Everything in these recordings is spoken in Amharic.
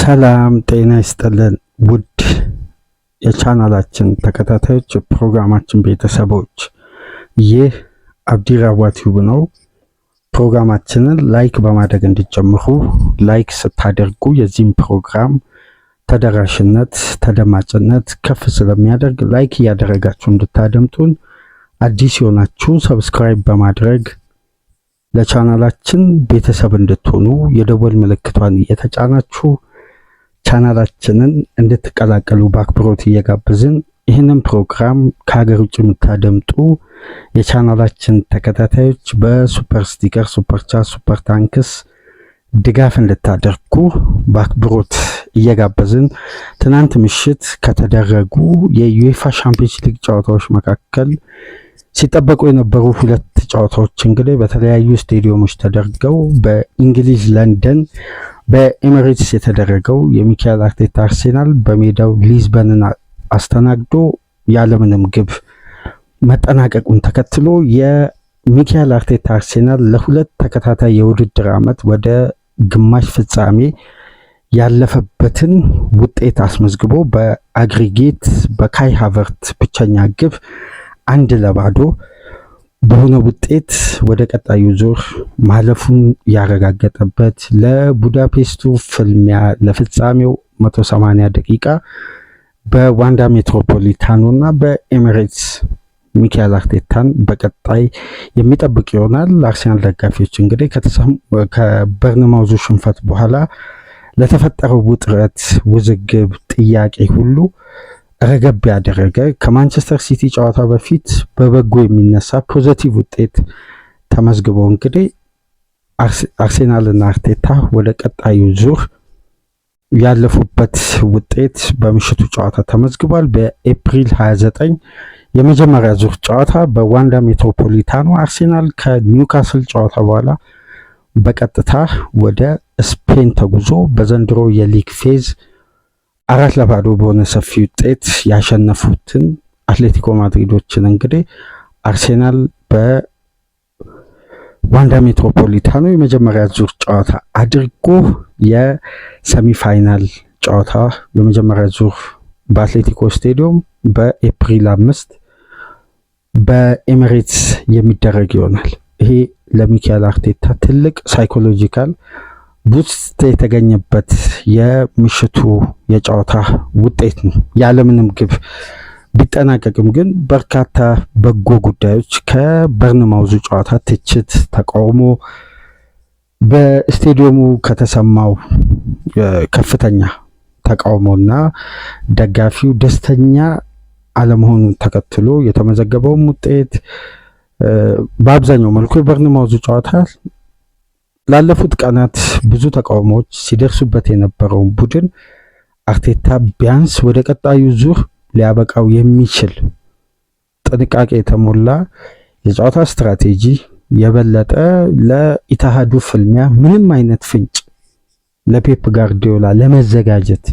ሰላም ጤና ይስጥልን ውድ የቻናላችን ተከታታዮች ፕሮግራማችን ቤተሰቦች፣ ይህ አብዲራዋ ቲዩብ ነው። ፕሮግራማችንን ላይክ በማድረግ እንዲጀምሩ፣ ላይክ ስታደርጉ የዚህም ፕሮግራም ተደራሽነት ተደማጭነት ከፍ ስለሚያደርግ ላይክ እያደረጋችሁ እንድታደምጡን፣ አዲስ የሆናችሁ ሰብስክራይብ በማድረግ ለቻናላችን ቤተሰብ እንድትሆኑ የደወል ምልክቷን እየተጫናችሁ ቻናላችንን እንድትቀላቀሉ በአክብሮት እየጋበዝን ይህንን ፕሮግራም ከሀገር ውጭ የምታደምጡ የቻናላችን ተከታታዮች በሱፐር ስቲከር፣ ሱፐር ቻት፣ ሱፐር ታንክስ ድጋፍ እንድታደርጉ በአክብሮት እየጋበዝን ትናንት ምሽት ከተደረጉ የዩኤፋ ሻምፒዮንስ ሊግ ጨዋታዎች መካከል ሲጠበቁ የነበሩ ሁለት ጨዋታዎች እንግዲህ በተለያዩ ስቴዲየሞች ተደርገው በእንግሊዝ ለንደን በኤሚሬትስ የተደረገው የሚካኤል አርቴታ አርሴናል በሜዳው ሊዝበንን አስተናግዶ ያለምንም ግብ መጠናቀቁን ተከትሎ የሚካኤል አርቴታ አርሴናል ለሁለት ተከታታይ የውድድር ዓመት ወደ ግማሽ ፍጻሜ ያለፈበትን ውጤት አስመዝግቦ በአግሪጌት በካይ ሃቨርት ብቸኛ ግብ 1-0 በሆነ ውጤት ወደ ቀጣዩ ዙር ማለፉን ያረጋገጠበት ለቡዳፔስቱ ፍልሚያ ለፍጻሜው 180 ደቂቃ በዋንዳ ሜትሮፖሊታኖ እና በኤሚሬትስ ሚካኤል አርቴታን በቀጣይ የሚጠብቅ ይሆናል። አርሰናል ደጋፊዎች እንግዲህ ከበርንማውዙ ሽንፈት በኋላ ለተፈጠረው ውጥረት፣ ውዝግብ፣ ጥያቄ ሁሉ ረገብ ያደረገ ከማንቸስተር ሲቲ ጨዋታ በፊት በበጎ የሚነሳ ፖዚቲቭ ውጤት ተመዝግበው እንግዲህ አርሴናልና አርቴታ ወደ ቀጣዩ ዙር ያለፉበት ውጤት በምሽቱ ጨዋታ ተመዝግቧል። በኤፕሪል 29 የመጀመሪያ ዙር ጨዋታ በዋንዳ ሜትሮፖሊታኖ አርሴናል ከኒውካስል ጨዋታ በኋላ በቀጥታ ወደ ስፔን ተጉዞ በዘንድሮ የሊግ ፌዝ 4-0 በሆነ ሰፊ ውጤት ያሸነፉትን አትሌቲኮ ማድሪዶችን እንግዲህ አርሴናል በዋንዳ ሜትሮፖሊታኖ የመጀመሪያ ዙር ጨዋታ አድርጎ የሰሚፋይናል ጨዋታ የመጀመሪያ ዙር በአትሌቲኮ ስቴዲየም በኤፕሪል 5 በኤሚሬትስ የሚደረግ ይሆናል። ይሄ ለሚካኤል አርቴታ ትልቅ ሳይኮሎጂካል ቡስት የተገኘበት የምሽቱ የጨዋታ ውጤት ነው። ያለምንም ግብ ቢጠናቀቅም ግን በርካታ በጎ ጉዳዮች ከበርንማውዙ ጨዋታ ትችት፣ ተቃውሞ በስቴዲየሙ ከተሰማው ከፍተኛ ተቃውሞና ደጋፊው ደስተኛ አለመሆኑን ተከትሎ የተመዘገበውም ውጤት በአብዛኛው መልኩ የበርንማውዙ ጨዋታ ላለፉት ቀናት ብዙ ተቃውሞዎች ሲደርሱበት የነበረውን ቡድን አርቴታ ቢያንስ ወደ ቀጣዩ ዙር ሊያበቃው የሚችል ጥንቃቄ የተሞላ የጨዋታ ስትራቴጂ የበለጠ ለኢታሃዱ ፍልሚያ ምንም አይነት ፍንጭ ለፔፕ ጋርዲዮላ ለመዘጋጀት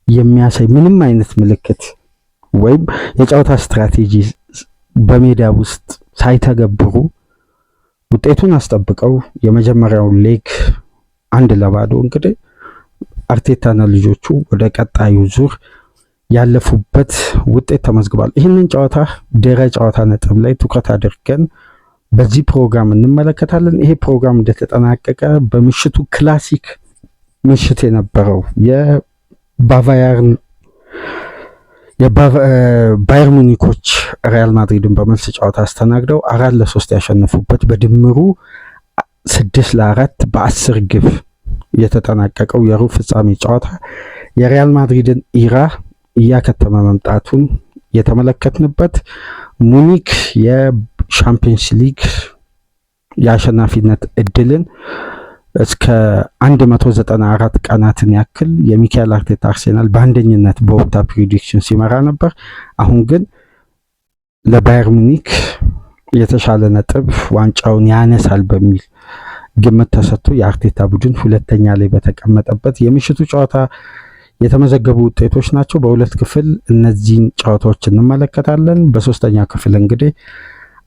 የሚያሳይ ምንም አይነት ምልክት ወይም የጨዋታ ስትራቴጂ በሜዳ ውስጥ ሳይተገብሩ ውጤቱን አስጠብቀው የመጀመሪያውን ሌግ 1-0 እንግዲህ አርቴታና ልጆቹ ወደ ቀጣዩ ዙር ያለፉበት ውጤት ተመዝግቧል። ይህንን ጨዋታ ድረ ጨዋታ ነጥብ ላይ ትኩረት አድርገን በዚህ ፕሮግራም እንመለከታለን። ይሄ ፕሮግራም እንደተጠናቀቀ በምሽቱ ክላሲክ ምሽት የነበረው የባየር ሙኒኮች ሪያል ማድሪድን በመልስ ጨዋታ አስተናግደው 4-3 ያሸነፉበት በድምሩ 6-4 በ10 ግብ የተጠናቀቀው የሩብ ፍጻሜ ጨዋታ የሪያል ማድሪድን ኢራ እያከተመ መምጣቱን የተመለከትንበት፣ ሙኒክ የሻምፒዮንስ ሊግ የአሸናፊነት እድልን እስከ 194 ቀናትን ያክል የሚካኤል አርቴታ አርሴናል በአንደኝነት በወቅታ ፕሪዲክሽን ሲመራ ነበር። አሁን ግን ለባየር ሙኒክ የተሻለ ነጥብ ዋንጫውን ያነሳል በሚል ግምት ተሰጥቶ የአርቴታ ቡድን ሁለተኛ ላይ በተቀመጠበት የምሽቱ ጨዋታ የተመዘገቡ ውጤቶች ናቸው። በሁለት ክፍል እነዚህን ጨዋታዎች እንመለከታለን። በሶስተኛ ክፍል እንግዲህ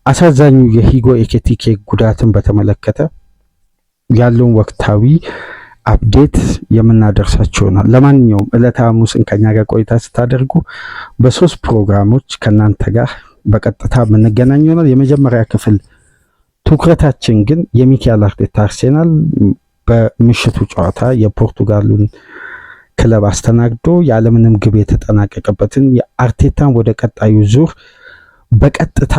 አሳዛኙ የሂጎ ኤኪቲኬ ጉዳትን በተመለከተ ያለውን ወቅታዊ አፕዴት የምናደርሳችሁ ይሆናል። ለማንኛውም ዕለተ ሐሙስን ከኛ ጋር ቆይታ ስታደርጉ በ3 ፕሮግራሞች ከናንተ ጋር በቀጥታ የምንገናኝ ይሆናል። የመጀመሪያ ክፍል ትኩረታችን ግን የሚኬል አርቴታ አርሴናል በምሽቱ ጨዋታ የፖርቱጋሉን ክለብ አስተናግዶ ያለምንም ግብ የተጠናቀቀበትን የአርቴታን ወደ ቀጣዩ ዙር በቀጥታ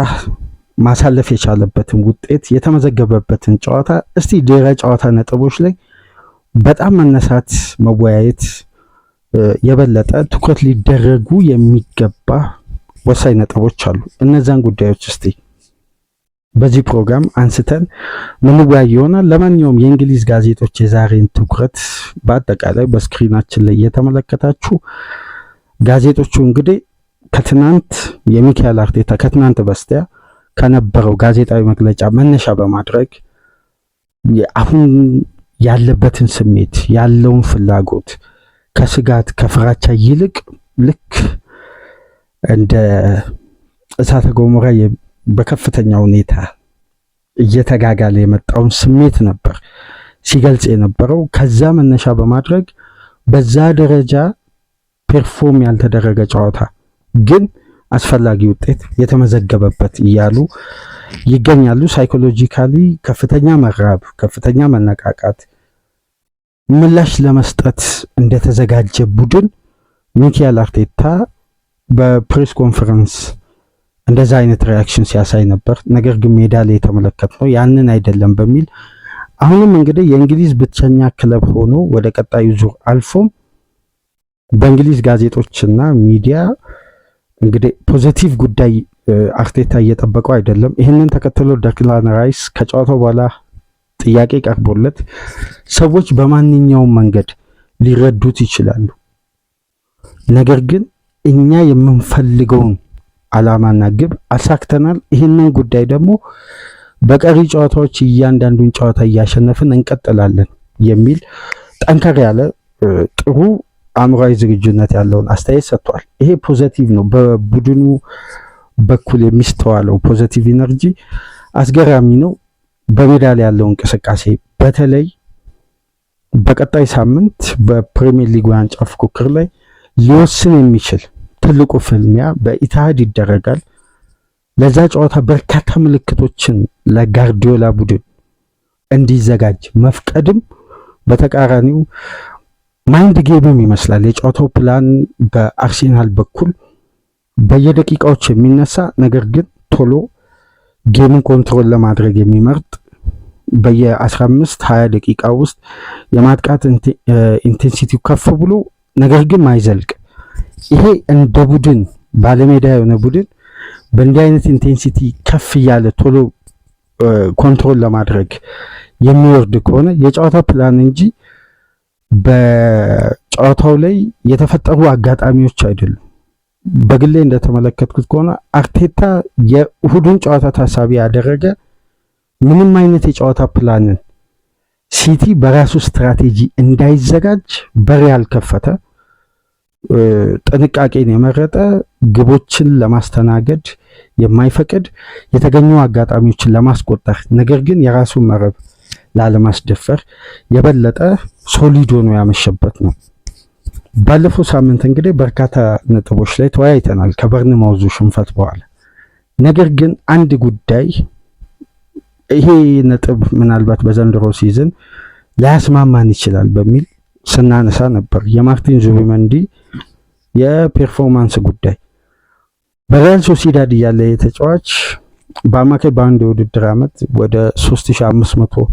ማሳለፍ የቻለበትን ውጤት የተመዘገበበትን ጨዋታ እስቲ ድህረ ጨዋታ ነጥቦች ላይ በጣም መነሳት መወያየት የበለጠ ትኩረት ሊደረጉ የሚገባ ወሳኝ ነጥቦች አሉ። እነዛን ጉዳዮች እስቲ በዚህ ፕሮግራም አንስተን ምንወያይ ይሆናል። ለማንኛውም የእንግሊዝ ጋዜጦች የዛሬን ትኩረት በአጠቃላይ በስክሪናችን ላይ እየተመለከታችሁ ጋዜጦቹ እንግዲህ ከትናንት የሚኬል አርቴታ ከትናንት በስቲያ ከነበረው ጋዜጣዊ መግለጫ መነሻ በማድረግ አሁን ያለበትን ስሜት ያለውን ፍላጎት ከስጋት ከፍራቻ ይልቅ ልክ እንደ እሳተ ገሞራ በከፍተኛ ሁኔታ እየተጋጋለ የመጣውን ስሜት ነበር ሲገልጽ የነበረው። ከዛ መነሻ በማድረግ በዛ ደረጃ ፐርፎርም ያልተደረገ ጨዋታ ግን አስፈላጊ ውጤት የተመዘገበበት እያሉ ይገኛሉ። ሳይኮሎጂካሊ ከፍተኛ መራብ፣ ከፍተኛ መነቃቃት፣ ምላሽ ለመስጠት እንደተዘጋጀ ቡድን ሚኬል አርቴታ በፕሬስ ኮንፈረንስ እንደዛ አይነት ሪያክሽን ሲያሳይ ነበር። ነገር ግን ሜዳ ላይ የተመለከትነው ያንን አይደለም በሚል አሁንም እንግዲህ የእንግሊዝ ብቸኛ ክለብ ሆኖ ወደ ቀጣዩ ዙር አልፎም በእንግሊዝ ጋዜጦችና ሚዲያ እንግዲህ ፖዚቲቭ ጉዳይ አርቴታ እየጠበቀው አይደለም። ይህንን ተከትሎ ዴክላን ራይስ ከጨዋታው በኋላ ጥያቄ ቀርቦለት ሰዎች በማንኛውም መንገድ ሊረዱት ይችላሉ፣ ነገር ግን እኛ የምንፈልገውን ዓላማና ግብ አሳክተናል። ይህንን ጉዳይ ደግሞ በቀሪ ጨዋታዎች እያንዳንዱን ጨዋታ እያሸነፍን እንቀጥላለን የሚል ጠንከር ያለ ጥሩ አእምሯዊ ዝግጁነት ያለውን አስተያየት ሰጥቷል። ይሄ ፖዚቲቭ ነው። በቡድኑ በኩል የሚስተዋለው ፖዚቲቭ ኢነርጂ አስገራሚ ነው። በሜዳ ላይ ያለው እንቅስቃሴ በተለይ በቀጣይ ሳምንት በፕሪሚየር ሊግ ዋንጫ ፉክክር ላይ ሊወስን የሚችል ትልቁ ፍልሚያ በኢትሃድ ይደረጋል። ለዛ ጨዋታ በርካታ ምልክቶችን ለጋርዲዮላ ቡድን እንዲዘጋጅ መፍቀድም በተቃራኒው ማይንድ ጌምም ይመስላል። የጨዋታው ፕላን በአርሴናል በኩል በየደቂቃዎች የሚነሳ ነገር ግን ቶሎ ጌሙን ኮንትሮል ለማድረግ የሚመርጥ በየ15-20 ደቂቃ ውስጥ የማጥቃት ኢንቴንሲቲው ከፍ ብሎ ነገር ግን ማይዘልቅ ይሄ እንደ ቡድን ባለሜዳ የሆነ ቡድን በእንዲህ አይነት ኢንቴንሲቲ ከፍ እያለ ቶሎ ኮንትሮል ለማድረግ የሚወርድ ከሆነ የጨዋታ ፕላን እንጂ በጨዋታው ላይ የተፈጠሩ አጋጣሚዎች አይደሉም። በግሌ እንደተመለከትኩት ከሆነ አርቴታ የእሁዱን ጨዋታ ታሳቢ ያደረገ ምንም አይነት የጨዋታ ፕላንን ሲቲ በራሱ ስትራቴጂ እንዳይዘጋጅ በር ያልከፈተ ጥንቃቄን የመረጠ ግቦችን ለማስተናገድ የማይፈቅድ የተገኙ አጋጣሚዎችን ለማስቆጠር ነገር ግን የራሱን መረብ ላለማስደፈር የበለጠ ሶሊድ ሆኖ ያመሸበት ነው። ባለፈው ሳምንት እንግዲህ በርካታ ነጥቦች ላይ ተወያይተናል ከበርንማውዙ ሽንፈት በኋላ። ነገር ግን አንድ ጉዳይ ይሄ ነጥብ ምናልባት በዘንድሮ ሲዝን ላያስማማን ይችላል በሚል ስናነሳ ነበር። የማርቲን ዙቢመንዲ የፐርፎርማንስ ጉዳይ በሪያል ሶሲዳድ እያለ የተጫዋች በአማካይ በአንድ የውድድር ዓመት ወደ 3500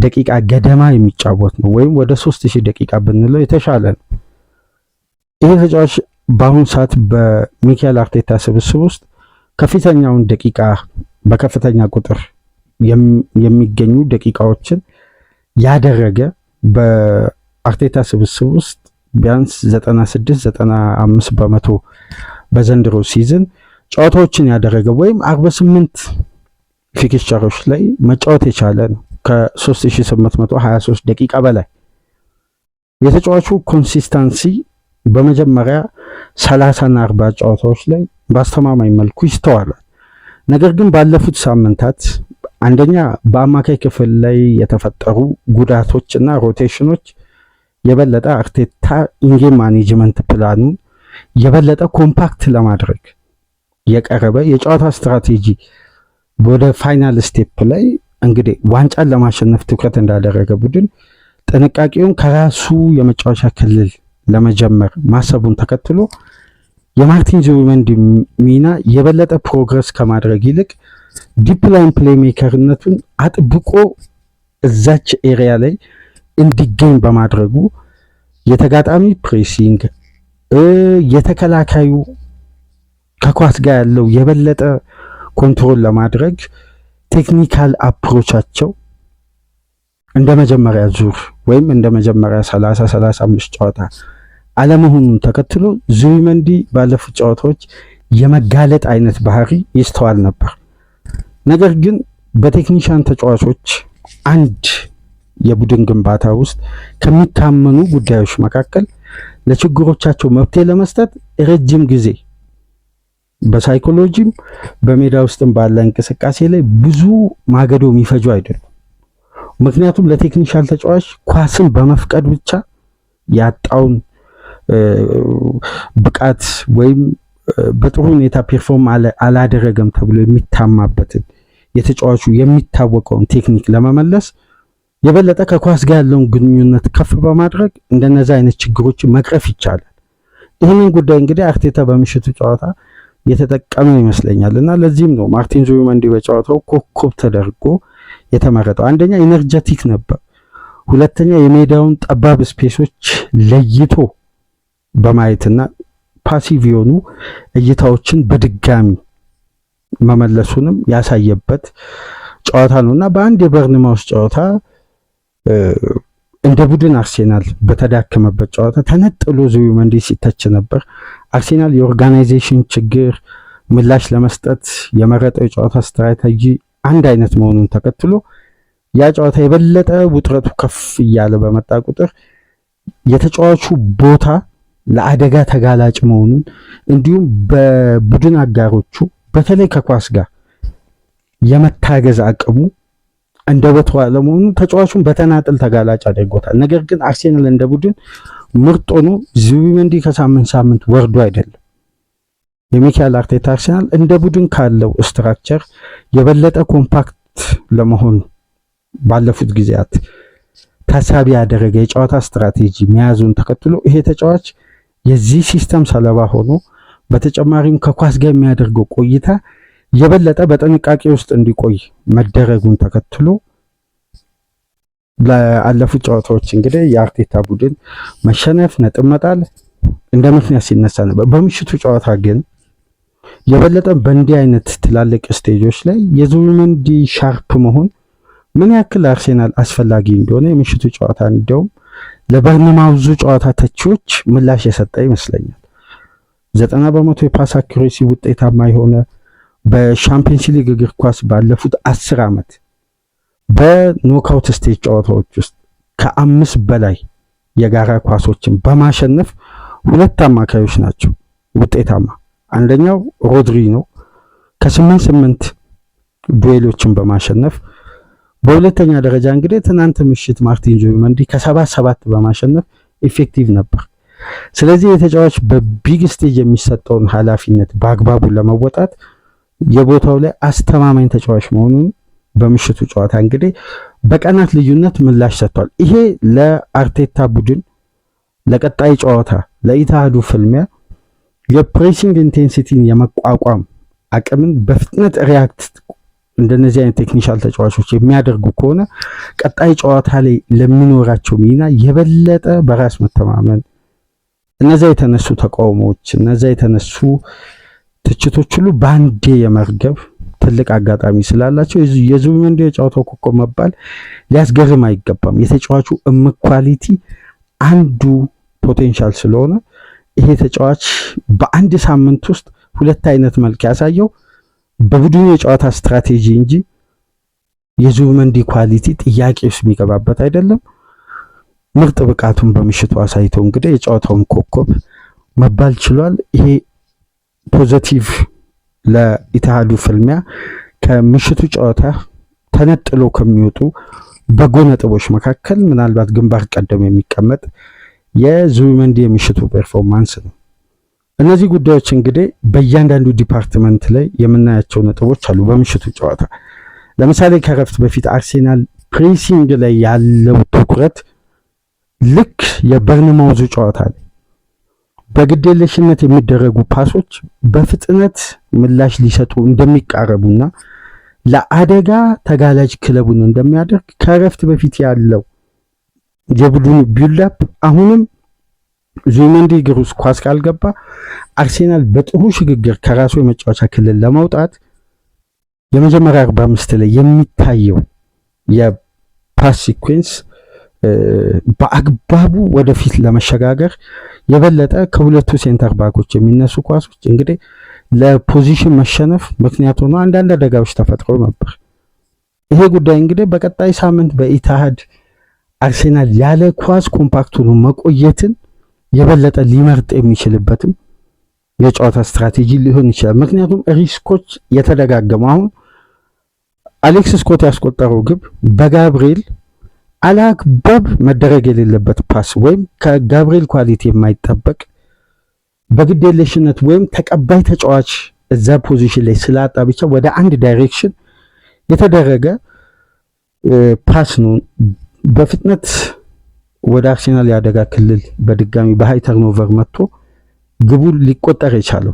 ደቂቃ ገደማ የሚጫወት ነው፣ ወይም ወደ 3000 ደቂቃ ብንለው የተሻለ ነው። ይህ ተጫዋች በአሁኑ ሰዓት በሚኬል አርቴታ ስብስብ ውስጥ ከፍተኛውን ደቂቃ በከፍተኛ ቁጥር የሚገኙ ደቂቃዎችን ያደረገ በአርቴታ ስብስብ ውስጥ ቢያንስ 96-95 በመቶ በዘንድሮ ሲዝን ጨዋታዎችን ያደረገ ወይም 48 ፊክስቸሮች ላይ መጫወት የቻለ ነው። ከ3823 ደቂቃ በላይ የተጫዋቹ ኮንሲስተንሲ በመጀመሪያ 30 እና 40 ጨዋታዎች ላይ በአስተማማኝ መልኩ ይስተዋላል። ነገር ግን ባለፉት ሳምንታት አንደኛ በአማካይ ክፍል ላይ የተፈጠሩ ጉዳቶች እና ሮቴሽኖች የበለጠ አርቴታ ኢንጌም ማኔጅመንት ፕላኑን የበለጠ ኮምፓክት ለማድረግ የቀረበ የጨዋታ ስትራቴጂ ወደ ፋይናል ስቴፕ ላይ እንግዲህ ዋንጫን ለማሸነፍ ትኩረት እንዳደረገ ቡድን ጥንቃቄውን ከራሱ የመጫወቻ ክልል ለመጀመር ማሰቡን ተከትሎ የማርቲን ዙቢሜንዲ ሚና የበለጠ ፕሮግረስ ከማድረግ ይልቅ ዲፕ ላይን ፕሌይሜከርነቱን አጥብቆ እዛች ኤሪያ ላይ እንዲገኝ በማድረጉ የተጋጣሚ ፕሬሲንግ የተከላካዩ ከኳስ ጋር ያለው የበለጠ ኮንትሮል ለማድረግ ቴክኒካል አፕሮቻቸው እንደ መጀመሪያ ዙር ወይም እንደ መጀመሪያ 35 ጨዋታ አለመሆኑን ተከትሎ ዙቢሜንዲ ባለፉት ጨዋታዎች የመጋለጥ አይነት ባህሪ ይስተዋል ነበር። ነገር ግን በቴክኒሻን ተጫዋቾች አንድ የቡድን ግንባታ ውስጥ ከሚታመኑ ጉዳዮች መካከል ለችግሮቻቸው መፍትሄ ለመስጠት ረጅም ጊዜ በሳይኮሎጂም በሜዳ ውስጥም ባለ እንቅስቃሴ ላይ ብዙ ማገዶ የሚፈጁ አይደሉም። ምክንያቱም ለቴክኒሻል ተጫዋች ኳስን በመፍቀድ ብቻ ያጣውን ብቃት ወይም በጥሩ ሁኔታ ፐርፎርም አላደረገም ተብሎ የሚታማበትን የተጫዋቹ የሚታወቀውን ቴክኒክ ለመመለስ የበለጠ ከኳስ ጋር ያለውን ግንኙነት ከፍ በማድረግ እንደነዛ አይነት ችግሮችን መቅረፍ ይቻላል። ይህንን ጉዳይ እንግዲህ አርቴታ በምሽቱ ጨዋታ የተጠቀመ ይመስለኛል እና ለዚህም ነው ማርቲን ዙቢሜንዲ በጨዋታው ኮከብ ተደርጎ የተመረጠው። አንደኛ ኢነርጀቲክ ነበር። ሁለተኛ የሜዳውን ጠባብ ስፔሶች ለይቶ በማየትና ፓሲቭ የሆኑ እይታዎችን በድጋሚ መመለሱንም ያሳየበት ጨዋታ ነውና በአንድ የበርንማውስ ጨዋታ እንደ ቡድን አርሴናል በተዳከመበት ጨዋታ ተነጥሎ ዙቢሜንዲ ሲተች ነበር። አርሴናል የኦርጋናይዜሽን ችግር ምላሽ ለመስጠት የመረጠው የጨዋታ ስትራቴጂ አንድ አይነት መሆኑን ተከትሎ ያ ጨዋታ የበለጠ ውጥረቱ ከፍ እያለ በመጣ ቁጥር የተጫዋቹ ቦታ ለአደጋ ተጋላጭ መሆኑን እንዲሁም በቡድን አጋሮቹ በተለይ ከኳስ ጋር የመታገዝ አቅሙ እንደ ቦታው አለመሆኑ ተጫዋቹን በተናጥል ተጋላጭ አድርጎታል። ነገር ግን አርሴናል እንደ ቡድን ምርጥ ሆኖ ዙቢሜንዲ ከሳምንት ወርዶ አይደለም። የሚካኤል አርቴታ አርሴናል እንደ ቡድን ካለው ስትራክቸር የበለጠ ኮምፓክት ለመሆን ባለፉት ጊዜያት ታሳቢ ያደረገ የጨዋታ ስትራቴጂ መያዙን ተከትሎ ይሄ ተጫዋች የዚህ ሲስተም ሰለባ ሆኖ በተጨማሪም ከኳስ ጋር የሚያደርገው ቆይታ የበለጠ በጥንቃቄ ውስጥ እንዲቆይ መደረጉን ተከትሎ ለአለፉት ጨዋታዎች እንግዲህ የአርቴታ ቡድን መሸነፍ ነጥብ መጣል እንደ ምክንያት ሲነሳ ነበር። በምሽቱ ጨዋታ ግን የበለጠ በእንዲህ አይነት ትላልቅ ስቴጆች ላይ የዙቢሜንዲ ሻርፕ መሆን ምን ያክል አርሴናል አስፈላጊ እንደሆነ የምሽቱ ጨዋታ እንደውም ለበርንማውዙ ጨዋታ ተቺዎች ምላሽ የሰጠ ይመስለኛል። 90% የፓስ አኩሬሲ ውጤታማ የሆነ በሻምፒየንስ ሊግ እግር ኳስ ባለፉት 10 ዓመት በኖካውት ስቴጅ ጨዋታዎች ውስጥ ከ5 በላይ የጋራ ኳሶችን በማሸነፍ ሁለት አማካዮች ናቸው ውጤታማ። አንደኛው ሮድሪ ነው ከ8 ዱኤሎችን በማሸነፍ፣ በሁለተኛ ደረጃ እንግዲህ ትናንት ምሽት ማርቲን ዙቢሜንዲ ከ7 በማሸነፍ ኢፌክቲቭ ነበር። ስለዚህ የተጫዋች በቢግ ስቴጅ የሚሰጠውን ኃላፊነት በአግባቡ ለመወጣት የቦታው ላይ አስተማማኝ ተጫዋች መሆኑን በምሽቱ ጨዋታ እንግዲህ በቀናት ልዩነት ምላሽ ሰጥቷል። ይሄ ለአርቴታ ቡድን ለቀጣይ ጨዋታ ለኢትሃዱ ፍልሚያ የፕሬሲንግ ኢንቴንሲቲን የመቋቋም አቅምን በፍጥነት ሪያክት እንደነዚህ አይነት ቴክኒሻል ተጫዋቾች የሚያደርጉ ከሆነ ቀጣይ ጨዋታ ላይ ለሚኖራቸው ሚና የበለጠ በራስ መተማመን እነዛ የተነሱ ተቃውሞዎች እነዛ የተነሱ ትችቶች ሁሉ ባንዴ የመርገብ ትልቅ አጋጣሚ ስላላቸው የዙቢሜንዲ የጨዋታው ኮከብ መባል ሊያስገርም አይገባም። የተጫዋቹ እምቅ ኳሊቲ አንዱ ፖቴንሻል ስለሆነ ይሄ ተጫዋች በአንድ ሳምንት ውስጥ ሁለት አይነት መልክ ያሳየው በቡድኑ የጨዋታ ስትራቴጂ እንጂ የዙቢሜንዲ ኳሊቲ ጥያቄ ውስጥ የሚገባበት አይደለም። ምርጥ ብቃቱን በምሽቱ አሳይቶ እንግዲህ የጨዋታውን ኮከብ መባል ችሏል። ይሄ ፖዚቲቭ ለኢትሃዱ ፍልሚያ ከምሽቱ ጨዋታ ተነጥሎ ከሚወጡ በጎ ነጥቦች መካከል ምናልባት ግንባር ቀደም የሚቀመጥ የዙቢሜንዲ የምሽቱ ፐርፎርማንስ ነው። እነዚህ ጉዳዮች እንግዲህ በእያንዳንዱ ዲፓርትመንት ላይ የምናያቸው ነጥቦች አሉ። በምሽቱ ጨዋታ ለምሳሌ ከረፍት በፊት አርሴናል ፕሬሲንግ ላይ ያለው ትኩረት ልክ የበርንማውዙ ጨዋታ ላይ በግዴለሽነት የሚደረጉ ፓሶች በፍጥነት ምላሽ ሊሰጡ እንደሚቃረቡና ለአደጋ ተጋላጭ ክለቡን እንደሚያደርግ ከረፍት በፊት ያለው የቡድኑ ቢልዳፕ አሁንም ዙቢሜንዲ እግር ውስጥ ኳስ ካልገባ አርሴናል በጥሩ ሽግግር ከራሱ የመጫወቻ ክልል ለመውጣት የመጀመሪያ 45 ላይ የሚታየው የፓስ ሲኩዌንስ በአግባቡ ወደፊት ለመሸጋገር የበለጠ ከሁለቱ ሴንተር ባኮች የሚነሱ ኳሶች እንግዲህ ለፖዚሽን መሸነፍ ምክንያት ሆኖ አንዳንድ አደጋዎች ተፈጥሮ ነበር። ይሄ ጉዳይ እንግዲህ በቀጣይ ሳምንት በኢታሃድ አርሴናል ያለ ኳስ ኮምፓክት ሆኖ መቆየትን የበለጠ ሊመርጥ የሚችልበትም የጨዋታ ስትራቴጂ ሊሆን ይችላል። ምክንያቱም ሪስኮች የተደጋገሙ አሁን አሌክስ ስኮት ያስቆጠረው ግብ በጋብሪኤል አላግባብ መደረግ የሌለበት ፓስ ወይም ከጋብሪኤል ኳሊቲ የማይጠበቅ በግዴለሽነት ወይም ተቀባይ ተጫዋች እዛ ፖዚሽን ላይ ስላጣ ብቻ ወደ አንድ ዳይሬክሽን የተደረገ ፓስ ነው። በፍጥነት ወደ አርሴናል ያደጋ ክልል በድጋሚ በሃይ ተርኖቨር መጥቶ ግቡ ሊቆጠር የቻለው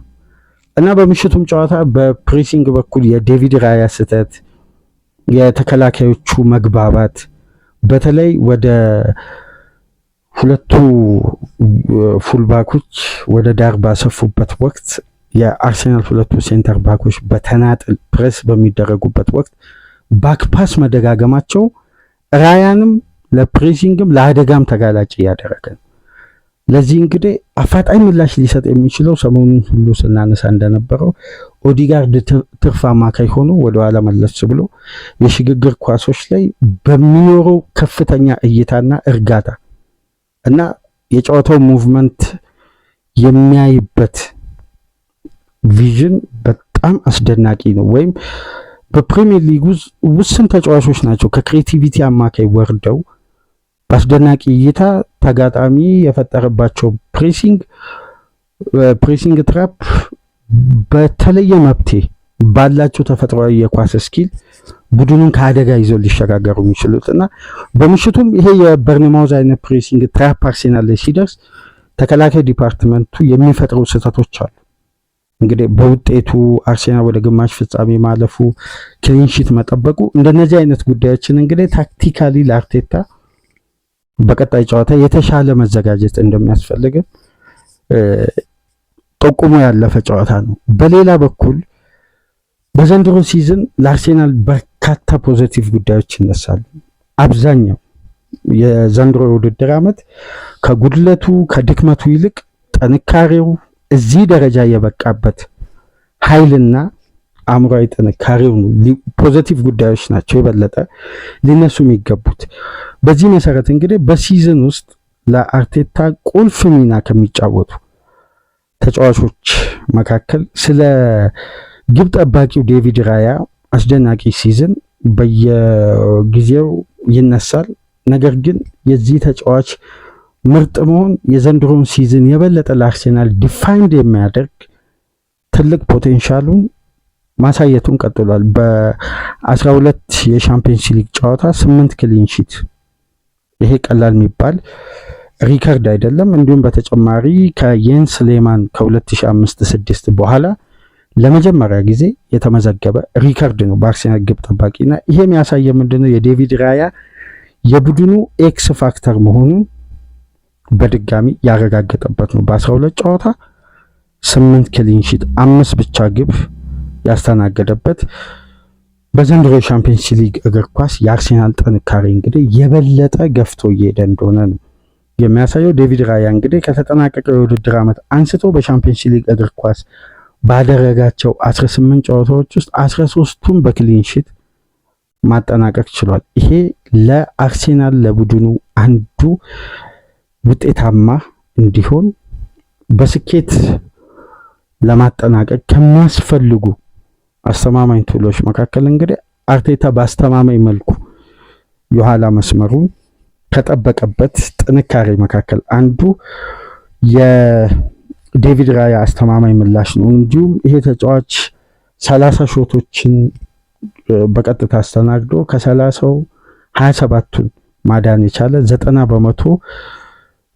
እና በምሽቱም ጨዋታ በፕሬሲንግ በኩል የዴቪድ ራያ ስህተት፣ የተከላካዮቹ መግባባት በተለይ ወደ ሁለቱ ፉልባኮች ወደ ዳር ባሰፉበት ወቅት የአርሴናል ሁለቱ ሴንተር ባኮች በተናጥል ፕሬስ በሚደረጉበት ወቅት ባክፓስ መደጋገማቸው ራያንም ለፕሬሲንግም ለአደጋም ተጋላጭ እያደረገ ነው። ለዚህ እንግዲህ አፋጣኝ ምላሽ ሊሰጥ የሚችለው ሰሞኑን ሁሉ ስናነሳ እንደነበረው ኦዲጋርድ ትርፍ አማካይ ሆኖ ወደኋላ መለስ ብሎ የሽግግር ኳሶች ላይ በሚኖረው ከፍተኛ እይታና እርጋታ እና የጨዋታው ሙቭመንት የሚያይበት ቪዥን በጣም አስደናቂ ነው። ወይም በፕሪሚየር ሊግ ውስን ተጫዋቾች ናቸው ከክሬቲቪቲ አማካይ ወርደው በአስደናቂ እይታ ተጋጣሚ የፈጠረባቸው ፕሬሲንግ ትራፕ በተለየ መብቴ ባላቸው ተፈጥሯዊ የኳስ ስኪል ቡድኑን ከአደጋ ይዘው ሊሸጋገሩ የሚችሉት እና በምሽቱም ይሄ የበርንማውዝ አይነት ፕሬሲንግ ትራፕ አርሴናል ላይ ሲደርስ ተከላካይ ዲፓርትመንቱ የሚፈጥሩ ስህተቶች አሉ። እንግዲህ በውጤቱ አርሴናል ወደ ግማሽ ፍጻሜ ማለፉ፣ ክሊንሺት መጠበቁ እንደነዚህ አይነት ጉዳዮችን እንግዲህ ታክቲካሊ ለአርቴታ በቀጣይ ጨዋታ የተሻለ መዘጋጀት እንደሚያስፈልግ ጠቁሞ ያለፈ ጨዋታ ነው። በሌላ በኩል በዘንድሮ ሲዝን ለአርሴናል በርካታ ፖዚቲቭ ጉዳዮች ይነሳሉ። አብዛኛው የዘንድሮ የውድድር ዓመት ከጉድለቱ ከድክመቱ ይልቅ ጥንካሬው እዚህ ደረጃ የበቃበት ኃይልና አእምሯዊ ጥንካሬው ነው። ፖዚቲቭ ጉዳዮች ናቸው የበለጠ ሊነሱ የሚገቡት። በዚህ መሰረት እንግዲህ በሲዝን ውስጥ ለአርቴታ ቁልፍ ሚና ከሚጫወቱ ተጫዋቾች መካከል ስለ ግብ ጠባቂው ዴቪድ ራያ አስደናቂ ሲዝን በየጊዜው ይነሳል። ነገር ግን የዚህ ተጫዋች ምርጥ መሆን የዘንድሮውን ሲዝን የበለጠ ለአርሴናል ዲፋይንድ የሚያደርግ ትልቅ ፖቴንሻሉን ማሳየቱን ቀጥሏል። በ12 የሻምፒየንስ ሊግ ጨዋታ 8 ክሊንሺት፣ ይሄ ቀላል የሚባል ሪከርድ አይደለም። እንዲሁም በተጨማሪ ከየንስ ሌማን ከ2005-6 በኋላ ለመጀመሪያ ጊዜ የተመዘገበ ሪከርድ ነው በአርሴናል ግብ ጠባቂና ይሄ የሚያሳየ ምንድነው የዴቪድ ራያ የቡድኑ ኤክስ ፋክተር መሆኑን በድጋሚ ያረጋገጠበት ነው። በ12 ጨዋታ 8 ክሊንሺት 5 ብቻ ግብ ያስተናገደበት በዘንድሮ የሻምፒየንስ ሊግ እግር ኳስ የአርሴናል ጥንካሬ እንግዲህ የበለጠ ገፍቶ እየሄደ እንደሆነ ነው የሚያሳየው። ዴቪድ ራያ እንግዲህ ከተጠናቀቀው የውድድር ዓመት አንስቶ በሻምፒየንስ ሊግ እግር ኳስ ባደረጋቸው 18 ጨዋታዎች ውስጥ 13ቱን በክሊንሺት ማጠናቀቅ ችሏል። ይሄ ለአርሴናል ለቡድኑ አንዱ ውጤታማ እንዲሆን በስኬት ለማጠናቀቅ ከሚያስፈልጉ አስተማማኝ ቱሎች መካከል እንግዲህ አርቴታ በአስተማማኝ መልኩ የኋላ መስመሩን ከጠበቀበት ጥንካሬ መካከል አንዱ የዴቪድ ራያ አስተማማኝ ምላሽ ነው። እንዲሁም ይሄ ተጫዋች 30 ሾቶችን በቀጥታ አስተናግዶ ከ30ው 27ቱን ማዳን የቻለ 90%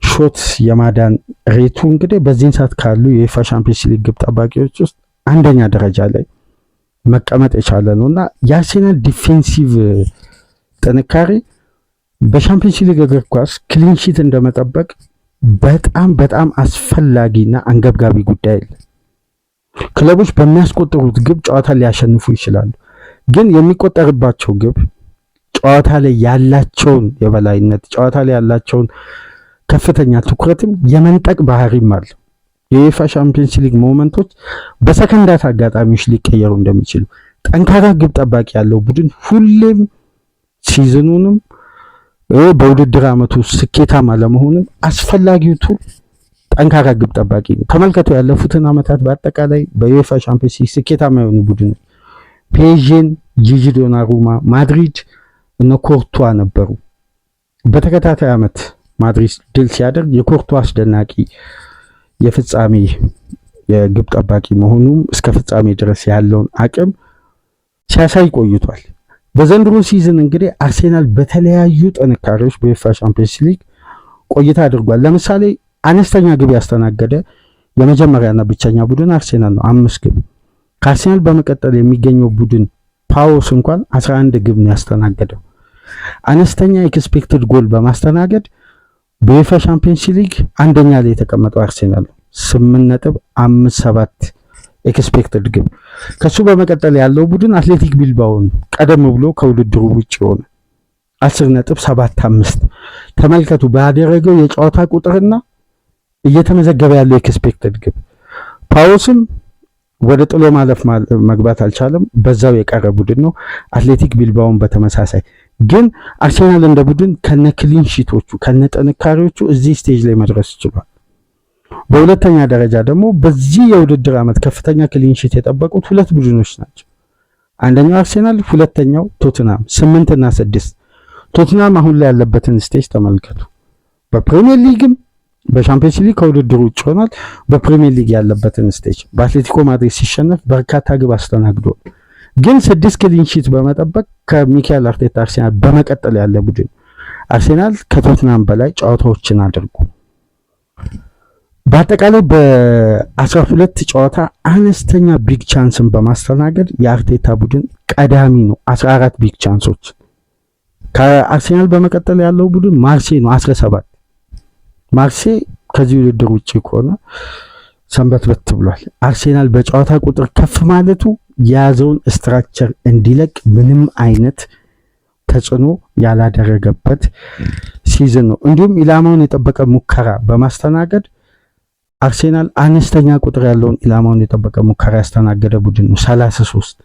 ሾት የማዳን ሬቱ እንግዲህ በዚህን ሰዓት ካሉ የዩኤፋ ቻምፒየንስ ሊግ ግብ ጠባቂዎች ውስጥ አንደኛ ደረጃ ላይ መቀመጥ የቻለ ነውና የአርሴናል ዲፌንሲቭ ጥንካሬ በቻምፒየንስ ሊግ እግር ኳስ ክሊንሺት እንደመጠበቅ በጣም አስፈላጊና አንገብጋቢ ጉዳይ ነው። ክለቦች በሚያስቆጥሩት ግብ ጨዋታ ሊያሸንፉ ይችላሉ፣ ግን የሚቆጠርባቸው ግብ ጨዋታ ላይ ያላቸውን የበላይነት ጨዋታ ላይ ያላቸውን ከፍተኛ ትኩረትም የመንጠቅ ባህሪም አለ። የዩኤፋ ቻምፒየንስ ሊግ ሞመንቶች በሰከንዳት አጋጣሚዎች ሊቀየሩ እንደሚችሉ ጠንካራ ግብ ጠባቂ ያለው ቡድን ሁሌም ሲዝኑንም በውድድር ዓመቱ ስኬታማ ለመሆንም አስፈላጊው ቱል ጠንካራ ግብ ጠባቂ ነው። ተመልከቱ ያለፉትን ዓመታት በአጠቃላይ በዩኤፋ ቻምፒየንስ ሊግ ስኬታማ የሆኑ ቡድኖች ፔዥን፣ ጂጂ ዶናሩማ፣ ማድሪድ እነ ኮርቷ ነበሩ። በተከታታይ ዓመት ማድሪድ ድል ሲያደርግ የኮርቷ አስደናቂ የፍጻሜ የግብ ጠባቂ መሆኑም እስከ ፍጻሜ ድረስ ያለውን አቅም ሲያሳይ ቆይቷል። በዘንድሮ ሲዝን እንግዲህ አርሴናል በተለያዩ ጥንካሬዎች በዩኤፋ ቻምፒየንስ ሊግ ቆይታ አድርጓል። ለምሳሌ አነስተኛ ግብ ያስተናገደ የመጀመሪያና ብቸኛ ቡድን አርሴናል ነው፣ 5 ግብ። ከአርሴናል በመቀጠል የሚገኘው ቡድን ፓዎስ እንኳን 11 ግብ ነው ያስተናገደው። አነስተኛ ኤክስፔክትድ ጎል በማስተናገድ በዩኤፋ ቻምፒየንስ ሊግ አንደኛ ላይ የተቀመጠው አርሴናል 8.57 ኤክስፔክትድ ግብ። ከሱ በመቀጠል ያለው ቡድን አትሌቲክ ቢልባውን ቀደም ብሎ ከውድድሩ ውጭ ሆነ 10.75። ተመልከቱ ባደረገው የጨዋታ ቁጥርና እየተመዘገበ ያለው ኤክስፔክትድ ግብ። ፓዎስም ወደ ጥሎ ማለፍ መግባት አልቻለም፣ በዛው የቀረ ቡድን ነው። አትሌቲክ ቢልባውን በተመሳሳይ ግን አርሴናል እንደ ቡድን ከነ ክሊንሺቶቹ ከነ ጥንካሬዎቹ እዚህ ስቴጅ ላይ መድረስ ይችላል። በሁለተኛ ደረጃ ደግሞ በዚህ የውድድር ዓመት ከፍተኛ ክሊንሺት የጠበቁት ሁለት ቡድኖች ናቸው። አንደኛው አርሴናል፣ ሁለተኛው ቶትናም 8 እና 6። ቶትናም አሁን ላይ ያለበትን ስቴጅ ተመልከቱ። በፕሪሚየር ሊግም በቻምፒየንስ ሊግ ከውድድሩ ውጭ ሆኗል። በፕሪሚየር ሊግ ያለበትን ስቴጅ በአትሌቲኮ ማድሪድ ሲሸነፍ በርካታ ግብ አስተናግዶ ግን 6 ክሊንሺት በመጠበቅ ከሚካኤል አርቴታ አርሴናል በመቀጠል ያለ ቡድን። አርሴናል ከቶትናም በላይ ጨዋታዎችን አድርጎ በአጠቃላይ በ12 ጨዋታ አነስተኛ ቢግ ቻንስን በማስተናገድ የአርቴታ ቡድን ቀዳሚ ነው፣ 14 ቢግ ቻንሶች። ከአርሴናል በመቀጠል ያለው ቡድን ማርሴ ነው፣ 17። ማርሴ ከዚህ ውድድር ውጪ ከሆነ ሰንበትበት ብሏል። አርሴናል በጨዋታ ቁጥር ከፍ ማለቱ የያዘውን ስትራክቸር እንዲለቅ ምንም አይነት ተጽዕኖ ያላደረገበት ሲዝን ነው። እንዲሁም ኢላማውን የጠበቀ ሙከራ በማስተናገድ አርሴናል አነስተኛ ቁጥር ያለውን ኢላማውን የጠበቀ ሙከራ ያስተናገደ ቡድን ነው፣ 33።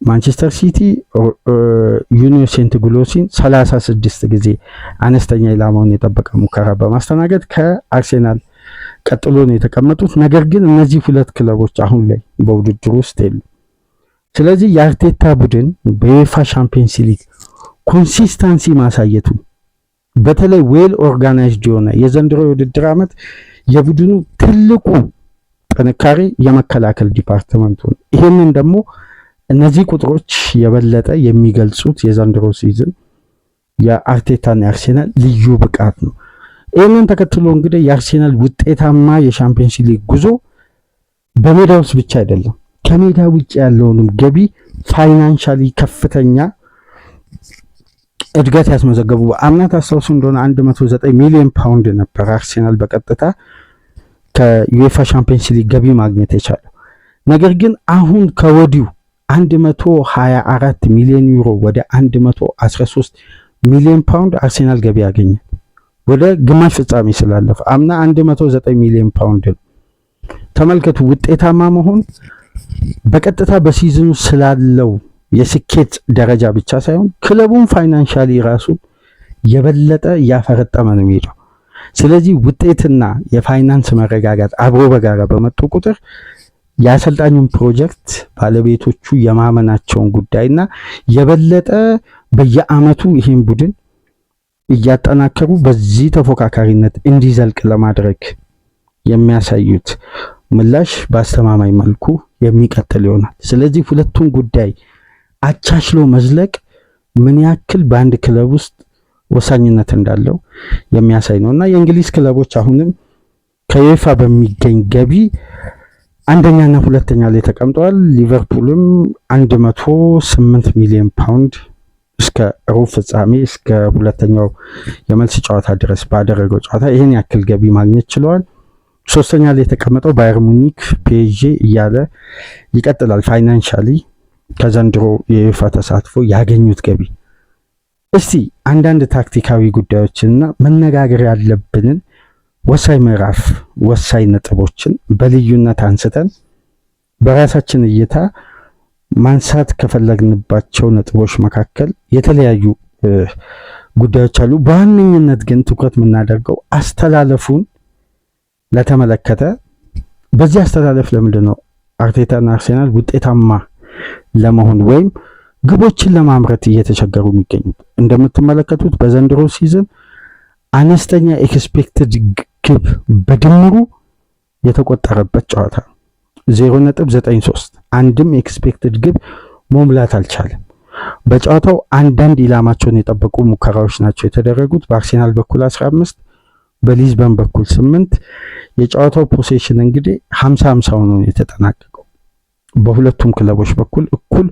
ማንቸስተር ሲቲ ዩኒየን ሴንት ግሎሲን 36 ጊዜ አነስተኛ ኢላማውን የጠበቀ ሙከራ በማስተናገድ ከአርሴናል ቀጥሎ ነው የተቀመጡት። ነገር ግን እነዚህ ሁለት ክለቦች አሁን ላይ በውድድሩ ውስጥ የሉ። ስለዚህ የአርቴታ ቡድን በዩኤፋ ቻምፒየንስ ሊግ ኮንሲስታንሲ ማሳየቱ በተለይ ዌል ኦርጋናይዝድ የሆነ የዘንድሮ የውድድር ዓመት የቡድኑ ትልቁ ጥንካሬ የመከላከል ዲፓርትመንቱ ነው። ይህንን ደግሞ እነዚህ ቁጥሮች የበለጠ የሚገልጹት የዘንድሮ ሲዝን የአርቴታና የአርሴናል ልዩ ብቃት ነው። ይህንን ተከትሎ እንግዲህ የአርሴናል ውጤታማ የቻምፒየንስ ሊግ ጉዞ በሜዳ ውስጥ ብቻ አይደለም፣ ከሜዳ ውጭ ያለውንም ገቢ ፋይናንሻሊ ከፍተኛ እድገት ያስመዘገቡ። አምና ታስታውሱ እንደሆነ 109 ሚሊዮን ፓውንድ ነበር አርሴናል በቀጥታ ከዩኤፋ ቻምፒየንስ ሊግ ገቢ ማግኘት የቻለው። ነገር ግን አሁን ከወዲሁ 124 ሚሊዮን ዩሮ ወደ 113 ሚሊዮን ፓውንድ አርሴናል ገቢ ያገኘ ወደ ግማሽ ፍጻሜ ስላለፈ። አምና 109 ሚሊዮን ፓውንድ ነው። ተመልከቱ፣ ውጤታማ መሆን በቀጥታ በሲዝኑ ስላለው የስኬት ደረጃ ብቻ ሳይሆን ክለቡን ፋይናንሻሊ ራሱ የበለጠ እያፈረጠመ ነው የሚሄደው። ስለዚህ ውጤትና የፋይናንስ መረጋጋት አብሮ በጋራ በመጡ ቁጥር የአሰልጣኙን ፕሮጀክት ባለቤቶቹ የማመናቸውን ጉዳይና የበለጠ በየአመቱ ይህን ቡድን እያጠናከሩ በዚህ ተፎካካሪነት እንዲዘልቅ ለማድረግ የሚያሳዩት ምላሽ በአስተማማኝ መልኩ የሚቀጥል ይሆናል። ስለዚህ ሁለቱን ጉዳይ አቻችሎ መዝለቅ ምን ያክል በአንድ ክለብ ውስጥ ወሳኝነት እንዳለው የሚያሳይ ነውና የእንግሊዝ ክለቦች አሁንም ከዩኤፋ በሚገኝ ገቢ አንደኛና ሁለተኛ ላይ ተቀምጠዋል። ሊቨርፑልም 108 ሚሊዮን ፓውንድ እስከ ሩብ ፍጻሜ እስከ ሁለተኛው የመልስ ጨዋታ ድረስ ባደረገው ጨዋታ ይህን ያክል ገቢ ማግኘት ችለዋል። ሶስተኛ ላይ የተቀመጠው ባየር ሙኒክ፣ ፒኤስጂ እያለ ይቀጥላል። ፋይናንሻሊ ከዘንድሮ የዩኤፋ ተሳትፎ ያገኙት ገቢ። እስቲ አንዳንድ ታክቲካዊ ጉዳዮችንና መነጋገር ያለብንን ወሳኝ ምዕራፍ ወሳኝ ነጥቦችን በልዩነት አንስተን በራሳችን እይታ ማንሳት ከፈለግንባቸው ነጥቦች መካከል የተለያዩ ጉዳዮች አሉ። በዋነኝነት ግን ትኩረት የምናደርገው አስተላለፉን ለተመለከተ በዚህ አስተላለፍ ለምንድን ነው አርቴታና አርሴናል ውጤታማ ለመሆን ወይም ግቦችን ለማምረት እየተቸገሩ የሚገኙት? እንደምትመለከቱት በዘንድሮ ሲዝን አነስተኛ ኤክስፔክትድ ግብ በድምሩ የተቆጠረበት ጨዋታ 0.93 አንድም ኤክስፔክትድ ግብ መሙላት አልቻለም። በጨዋታው አንዳንድ ኢላማቸውን የጠበቁ ሙከራዎች ናቸው የተደረጉት። በአርሴናል በኩል 15 በሊዝበን በኩል 8 የጨዋታው ፖሴሽን እንግዲህ 50-50 ሆኖ የተጠናቀቀው። በሁለቱም ክለቦች በኩል እኩል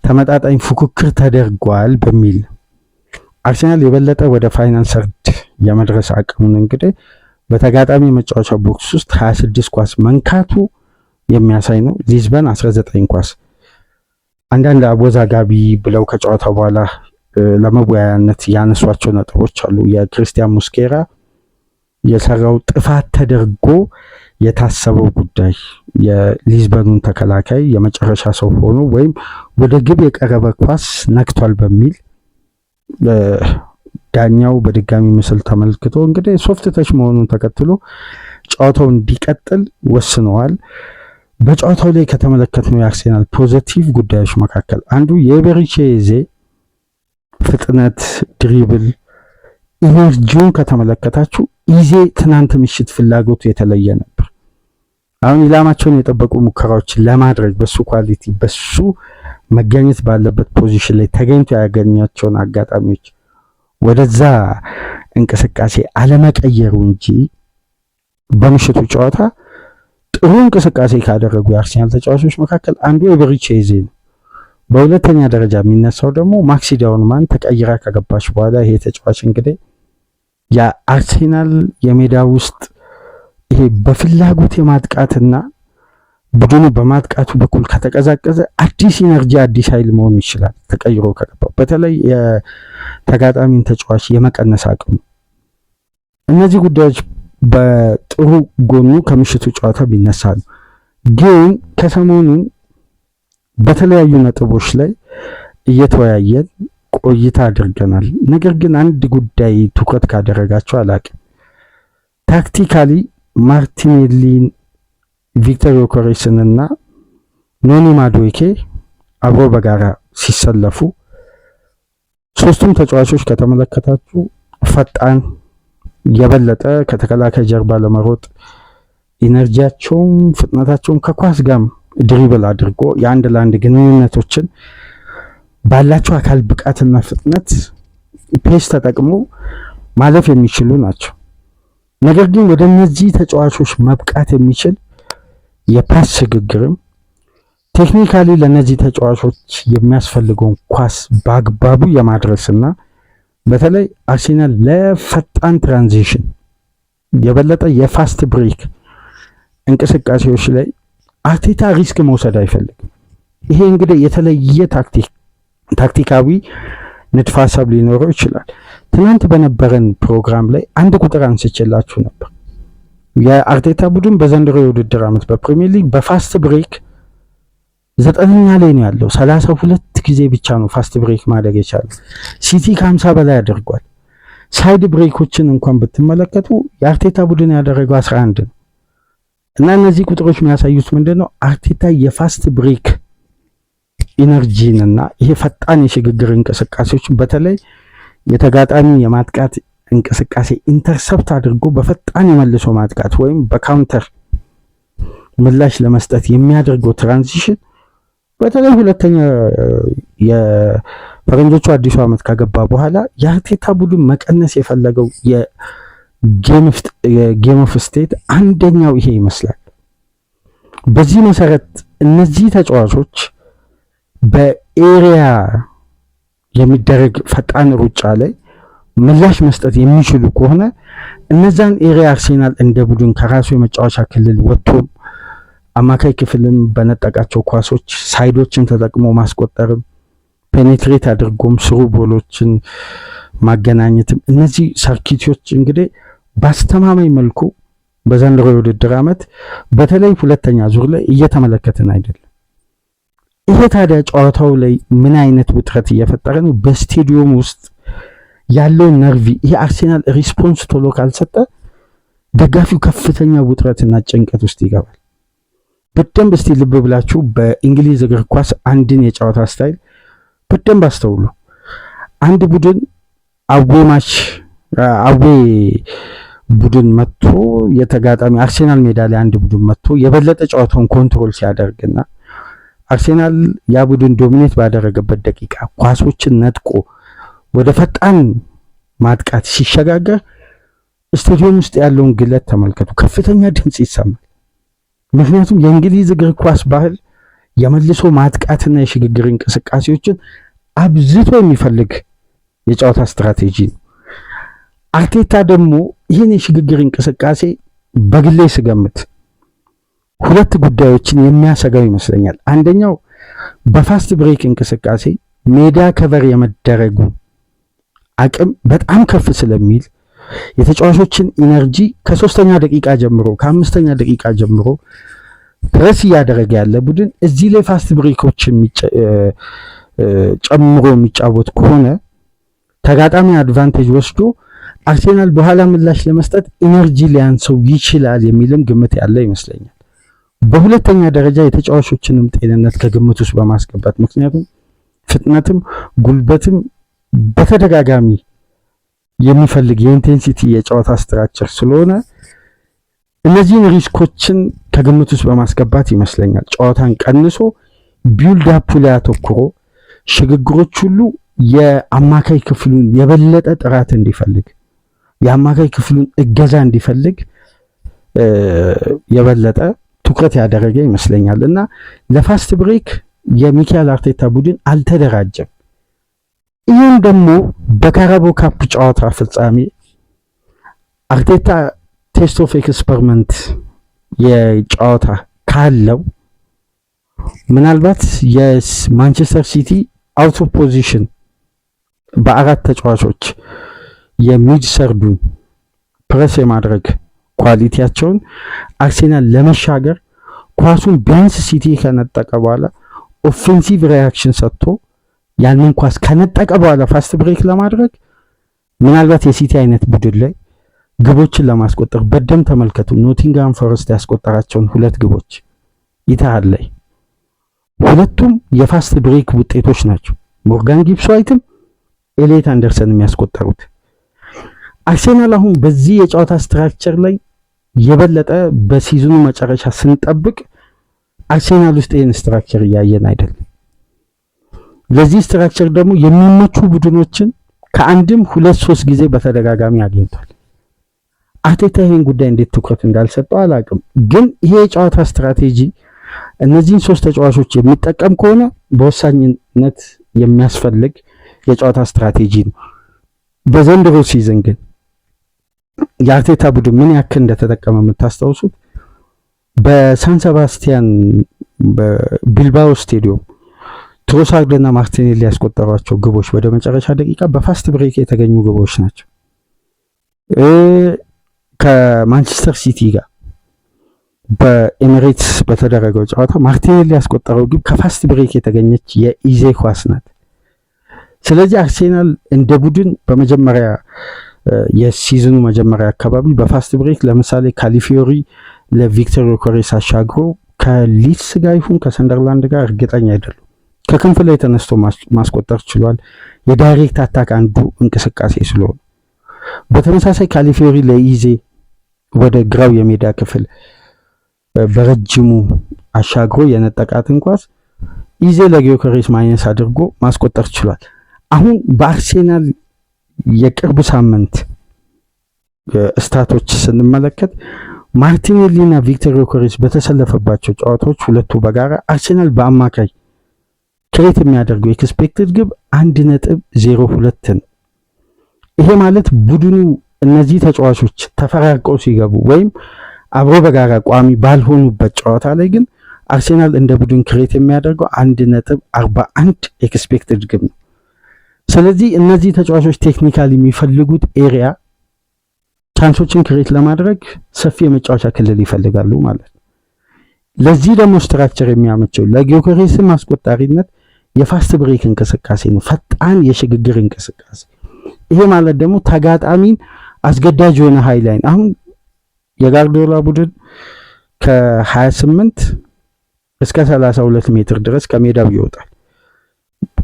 ተመጣጣኝ ፉክክር ተደርጓል በሚል አርሴናል የበለጠ ወደ ፋይናል ሰርድ የመድረስ አቅሙን እንግዲህ በተጋጣሚ መጫወቻ ቦክስ ውስጥ 26 ኳስ መንካቱ የሚያሳይ ነው። ሊዝበን 19 ኳስ። አንዳንድ አወዛጋቢ ብለው ከጨዋታው በኋላ ለመወያያነት ያነሷቸው ነጥቦች አሉ። የክርስቲያን ሙስኬራ የሰራው ጥፋት ተደርጎ የታሰበው ጉዳይ የሊዝበኑን ተከላካይ የመጨረሻ ሰው ሆኖ ወይም ወደ ግብ የቀረበ ኳስ ነክቷል በሚል ዳኛው በድጋሚ ምስል ተመልክቶ እንግዲህ ሶፍት ተች መሆኑን ተከትሎ ጨዋታው እንዲቀጥል ወስነዋል። በጨዋታው ላይ ከተመለከትነው የአርሴናል ፖዚቲቭ ጉዳዮች መካከል አንዱ የኤቤሪቼዜ ፍጥነት፣ ድሪብል፣ ኢነርጂውን ከተመለከታችሁ ኢዜ ትናንት ምሽት ፍላጎቱ የተለየ ነበር። አሁን ኢላማቸውን የጠበቁ ሙከራዎችን ለማድረግ በሱ ኳሊቲ በሱ መገኘት ባለበት ፖዚሽን ላይ ተገኝቶ ያገኛቸውን አጋጣሚዎች ወደዛ እንቅስቃሴ አለመቀየሩ እንጂ በምሽቱ ጨዋታ ጥሩ እንቅስቃሴ ካደረጉ የአርሴናል ተጫዋቾች መካከል አንዱ ኤቤሪቼዜ ነው። በሁለተኛ ደረጃ የሚነሳው ደግሞ ማክሲ ዳውንማን ተቀይራ ከገባች በኋላ ይሄ ተጫዋች እንግዲህ የአርሴናል የሜዳ ውስጥ ይሄ በፍላጎት የማጥቃትና ቡድኑ በማጥቃቱ በኩል ከተቀዛቀዘ አዲስ ኢነርጂ አዲስ ኃይል መሆን ይችላል። ተቀይሮ ከገባ በተለይ የተጋጣሚን ተጫዋች የመቀነስ አቅሙ እነዚህ ጉዳዮች በጥሩ ጎኑ ከምሽቱ ጨዋታ ቢነሳሉ፣ ግን ከሰሞኑን በተለያዩ ነጥቦች ላይ እየተወያየን ቆይታ አድርገናል። ነገር ግን አንድ ጉዳይ ትኩረት ካደረጋቸው አላቅም ታክቲካሊ ማርቲኔሊን፣ ቪክተር ዮከሬስን እና ኖኒ ማዱዌኬ አብሮ በጋራ ሲሰለፉ ሶስቱም ተጫዋቾች ከተመለከታችሁ ፈጣን የበለጠ ከተከላካይ ጀርባ ለመሮጥ ኢነርጂያቸውም ፍጥነታቸውም ከኳስ ጋር ድሪብል አድርጎ የአንድ ለአንድ ግንኙነቶችን ባላቸው አካል ብቃትና ፍጥነት ፔስ ተጠቅመው ማለፍ የሚችሉ ናቸው። ነገር ግን ወደ እነዚህ ተጫዋቾች መብቃት የሚችል የፓስ ሽግግርም ቴክኒካሊ ለነዚህ ተጫዋቾች የሚያስፈልገውን ኳስ በአግባቡ የማድረስና በተለይ አርሴናል ለፈጣን ትራንዚሽን የበለጠ የፋስት ብሬክ እንቅስቃሴዎች ላይ አርቴታ ሪስክ መውሰድ አይፈልግም። ይሄ እንግዲህ የተለየ ታክቲካዊ ንድፈ ሀሳብ ሊኖረው ይችላል። ትናንት በነበረን ፕሮግራም ላይ አንድ ቁጥር አንስቼላችሁ ነበር። የአርቴታ ቡድን በዘንድሮ የውድድር ዓመት በፕሪሚየር ሊግ በፋስት ብሬክ 9ኛ ላይ ነው ያለው። 32 ጊዜ ብቻ ነው ፋስት ብሬክ ማድረግ የቻለው። ሲቲ ከ50 በላይ አድርጓል። ሳይድ ብሬኮችን እንኳን ብትመለከቱ የአርቴታ ቡድን ያደረገው 11 ነው። እና እነዚህ ቁጥሮች የሚያሳዩት ምንድነው? አርቴታ የፋስት ብሬክ ኢነርጂንና ይሄ ፈጣን የሽግግር እንቅስቃሴዎችን በተለይ የተጋጣሚ የማጥቃት እንቅስቃሴ ኢንተርሰፕት አድርጎ በፈጣን የመልሶ ማጥቃት ወይም በካውንተር ምላሽ ለመስጠት የሚያደርገው ትራንዚሽን በተለይ ሁለተኛ የፈረንጆቹ አዲሱ ዓመት ከገባ በኋላ የአርቴታ ቡድን መቀነስ የፈለገው የጌም ኦፍ ስቴት አንደኛው ይሄ ይመስላል። በዚህ መሰረት እነዚህ ተጫዋቾች በኤሪያ የሚደረግ ፈጣን ሩጫ ላይ ምላሽ መስጠት የሚችሉ ከሆነ እነዛን ኤሪያ አርሴናል እንደ ቡድን ከራሱ የመጫወቻ ክልል ወጥቶም አማካይ ክፍልም በነጠቃቸው ኳሶች ሳይዶችን ተጠቅሞ ማስቆጠርም ፔኔትሬት አድርጎም ስሩ ቦሎችን ማገናኘትም እነዚህ ሰርኪቶች እንግዲህ በአስተማማኝ መልኩ በዘንድሮ የውድድር ዓመት በተለይ ሁለተኛ ዙር ላይ እየተመለከትን አይደለም። ይሄ ታዲያ ጨዋታው ላይ ምን አይነት ውጥረት እየፈጠረ ነው? በስቴዲየም ውስጥ ያለው ነርቪ ይሄ አርሴናል ሪስፖንስ ቶሎ ካልሰጠ ደጋፊው ከፍተኛ ውጥረትና ጭንቀት ውስጥ ይገባል። በደንብ እስቲ ልብ ብላችሁ በእንግሊዝ እግር ኳስ አንድን የጨዋታ ስታይል በደንብ አስተውሉ። አንድ ቡድን አዌ ቡድን መጥቶ የተጋጣሚ አርሴናል ሜዳ ላይ አንድ ቡድን መጥቶ የበለጠ ጨዋታውን ኮንትሮል ሲያደርግና አርሴናል ያ ቡድን ዶሚኔት ባደረገበት ደቂቃ ኳሶችን ነጥቆ ወደ ፈጣን ማጥቃት ሲሸጋገር ስቴዲየም ውስጥ ያለውን ግለት ተመልከቱ። ከፍተኛ ድምጽ ይሰማል። ምክንያቱም የእንግሊዝ እግር ኳስ ባህል የመልሶ ማጥቃትና የሽግግር እንቅስቃሴዎችን አብዝቶ የሚፈልግ የጨዋታ ስትራቴጂ ነው። አርቴታ ደግሞ ይህን የሽግግር እንቅስቃሴ በግሌ ስገምት ሁለት ጉዳዮችን የሚያሰጋው ይመስለኛል። አንደኛው በፋስት ብሬክ እንቅስቃሴ ሜዳ ከቨር የመደረጉ አቅም በጣም ከፍ ስለሚል የተጫዋቾችን ኢነርጂ ከ3ኛ ደቂቃ ጀምሮ ከ5ኛ ደቂቃ ጀምሮ ፕሬስ እያደረገ ያለ ቡድን እዚህ ላይ ፋስት ብሬኮችን ጨምሮ የሚጫወት ከሆነ ተጋጣሚ አድቫንቴጅ ወስዶ አርሴናል በኋላ ምላሽ ለመስጠት ኢነርጂ ሊያንሰው ይችላል የሚልም ግምት ያለ ይመስለኛል። በሁለተኛ ደረጃ የተጫዋቾችንም ጤንነት ከግምት ውስጥ በማስገባት ምክንያቱም ፍጥነትም ጉልበትም በተደጋጋሚ የሚፈልግ የኢንቴንሲቲ የጨዋታ ስትራክቸር ስለሆነ እነዚህን ሪስኮችን ከግምት ውስጥ በማስገባት ይመስለኛል ጨዋታን ቀንሶ ቢልድ አፕ ላይ አተኩሮ ሽግግሮች ሁሉ የአማካይ ክፍሉን የበለጠ ጥራት እንዲፈልግ የአማካይ ክፍሉን እገዛ እንዲፈልግ የበለጠ ትኩረት ያደረገ ይመስለኛል እና ለፋስት ብሬክ የሚካኤል አርቴታ ቡድን አልተደራጀም። ይህም ደግሞ በካራቦ ካፕ ጨዋታ ፍጻሜ አርቴታ ቴስት ኦፍ ኤክስፐሪመንት የጨዋታ ካለው ምናልባት የማንቸስተር ሲቲ አውት ኦፍ ፖዚሽን በአራት ተጫዋቾች የሚድ ሰርዱን ፕሬስ የማድረግ ኳሊቲያቸውን አርሴናል ለመሻገር ኳሱን ቢያንስ ሲቲ ከነጠቀ በኋላ ኦፌንሲቭ ሪያክሽን ሰጥቶ ያንን ኳስ ከነጠቀ በኋላ ፋስት ብሬክ ለማድረግ ምናልባት የሲቲ አይነት ቡድን ላይ ግቦችን ለማስቆጠር በደም ተመልከቱ። ኖቲንግሃም ፎረስት ያስቆጠራቸውን 2 ግቦች ኢታሃል ላይ ሁለቱም የፋስት ብሬክ ውጤቶች ናቸው። ሞርጋን ጊብስ ዋይትም ኤሌት አንደርሰን የሚያስቆጠሩት። አርሴናል አሁን በዚህ የጨዋታ ስትራክቸር ላይ የበለጠ በሲዝኑ መጨረሻ ስንጠብቅ አርሴናል ውስጥ ይህን ስትራክቸር እያየን አይደለም። ለዚህ ስትራክቸር ደግሞ የሚመቹ ቡድኖችን ከአንድም 2-3 ጊዜ በተደጋጋሚ አግኝቷል። አርቴታ ይህን ጉዳይ እንዴት ትኩረት እንዳልሰጠው አላውቅም። ግን ይሄ የጨዋታ ስትራቴጂ እነዚህን 3 ተጫዋቾች የሚጠቀም ከሆነ በወሳኝነት የሚያስፈልግ የጨዋታ ስትራቴጂ ነው። በዘንድሮ ሲዝን ግን የአርቴታ ቡድን ምን ያክል እንደተጠቀመ የምታስታውሱት በሳን ሴባስቲያን በቢልባኦ ስቴዲየም ትሮሳርድና ማርቲኔሊ ያስቆጠሯቸው ግቦች ወደ መጨረሻ ደቂቃ በፋስት ብሬክ የተገኙ ግቦች ናቸው። ከማንቸስተር ሲቲ ጋር በኤሚሬትስ በተደረገው ጨዋታ ማርቲኔሊ ያስቆጠረው ግብ ከፋስት ብሬክ የተገኘች የኢዜ ኳስ ናት። ስለዚህ አርሴናል እንደ ቡድን በመጀመሪያ የሲዝኑ መጀመሪያ አካባቢ በፋስት ብሬክ ለምሳሌ ካሊፊዮሪ ለቪክተር ዮከሬስ አሻግሮ ከሊድስ ጋር ይሁን ከሰንደርላንድ ጋር እርግጠኛ አይደለም። ከክንፍ ላይ ተነስቶ ማስቆጠር ችሏል። የዳይሬክት አታክ አንዱ እንቅስቃሴ ስለሆነ በተመሳሳይ ካሊፊዮሪ ለኢዜ ወደ ግራው የሜዳ ክፍል በረጅሙ አሻግሮ የነጠቃትን ኳስ ኢዜ ለጊዮከሬስ ማይነስ አድርጎ ማስቆጠር ችሏል። አሁን በአርሴናል የቅርብ ሳምንት ስታቶች ስንመለከት ማርቲኔሊና ቪክተር ዮከሬስ በተሰለፈባቸው ጨዋታዎች ሁለቱ በጋራ አርሴናል በአማካይ ክሬት የሚያደርገው ኤክስፔክትድ ግብ 1.02 ነው። ይሄ ማለት ቡድኑ እነዚህ ተጫዋቾች ተፈራርቀው ሲገቡ ወይም አብሮ በጋራ ቋሚ ባልሆኑበት ጨዋታ ላይ ግን አርሴናል እንደ ቡድን ክሬት የሚያደርገው 1.41 ኤክስፔክትድ ግብ ነው። ስለዚህ እነዚህ ተጫዋቾች ቴክኒካሊ የሚፈልጉት ኤሪያ ቻንሶችን ክሬት ለማድረግ ሰፊ የመጫወቻ ክልል ይፈልጋሉ ማለት ነው። ለዚህ ደግሞ ስትራክቸር የሚያመቸው ለጊዮከሬስ አስቆጣሪነት የፋስት ብሬክ እንቅስቃሴ ነው፣ ፈጣን የሽግግር እንቅስቃሴ። ይሄ ማለት ደግሞ ተጋጣሚን አስገዳጅ የሆነ ሃይላይን አሁን የጋርዲዮላ ቡድን ከ28 እስከ 32 ሜትር ድረስ ከሜዳው ይወጣል።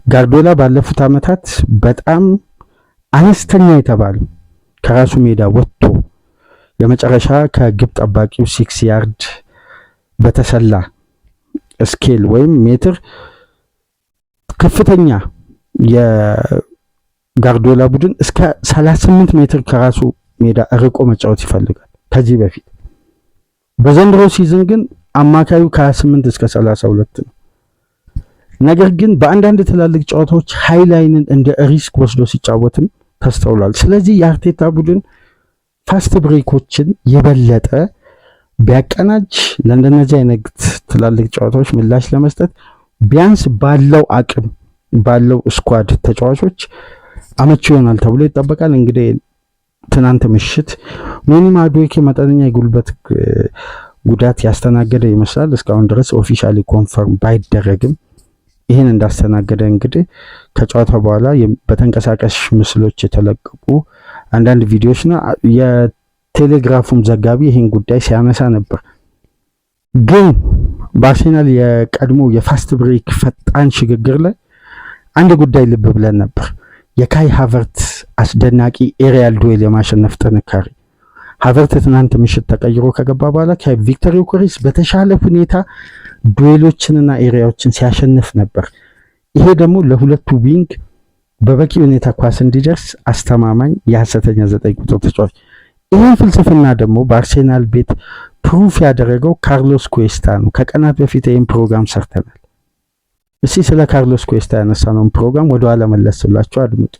ጋርዲዮላ ባለፉት ዓመታት በጣም አነስተኛ የተባለው ከራሱ ሜዳ ወጥቶ የመጨረሻ ከግብ ጠባቂው 6 ያርድ በተሰላ ስኬል ወይም ሜትር ከፍተኛ የጋርዲዮላ ቡድን እስከ 38 ሜትር ከራሱ ሜዳ ርቆ መጫወት ይፈልጋል ከዚህ በፊት። በዘንድሮ ሲዝን ግን አማካዩ ከ28 እስከ 32 ነው። ነገር ግን በአንዳንድ ትላልቅ ጨዋታዎች ሃይላይንን እንደ ሪስክ ወስዶ ሲጫወትም ተስተውሏል። ስለዚህ የአርቴታ ቡድን ፋስት ብሬኮችን የበለጠ ቢያቀናጅ ለእንደነዚህ አይነት ትላልቅ ጨዋታዎች ምላሽ ለመስጠት ቢያንስ ባለው አቅም ባለው ስኳድ ተጫዋቾች አመቺ ይሆናል ተብሎ ይጠበቃል። እንግዲህ ትናንት ምሽት ኖኒ ማዱዌኬ መጠነኛ የጉልበት ጉዳት ያስተናገደ ይመስላል። እስካሁን ድረስ ኦፊሻሊ ኮንፈርም ባይደረግም ይህን እንዳስተናገደ እንግዲህ ከጨዋታ በኋላ በተንቀሳቃሽ ምስሎች የተለቀቁ አንዳንድ ቪዲዮዎችና የቴሌግራፉም ዘጋቢ ይህን ጉዳይ ሲያነሳ ነበር። ግን በአርሴናል የቀድሞ የፋስት ብሬክ ፈጣን ሽግግር ላይ አንድ ጉዳይ ልብ ብለን ነበር። የካይ ሃቨርት አስደናቂ ኤሪያል ዱዌል የማሸነፍ ጥንካሬ። ሃቨርት ትናንት ምሽት ተቀይሮ ከገባ በኋላ ከቪክተር ዮከሬስ በተሻለ ሁኔታ ዱዌሎችንና ኤሪያዎችን ሲያሸንፍ ነበር። ይሄ ደግሞ ለሁለቱ ዊንግ በበቂ ሁኔታ ኳስ እንዲደርስ አስተማማኝ የሐሰተኛ 9 ቁጥር ተጫዋች። ይህን ፍልስፍና ደግሞ በአርሴናል ቤት ፕሩፍ ያደረገው ካርሎስ ኩዌስታ ነው። ከቀናት በፊት ይህን ፕሮግራም ሰርተናል። እስቲ ስለ ካርሎስ ኩዌስታ ያነሳነውን ፕሮግራም ወደኋላ መለስ ብላችሁ አድምጡ።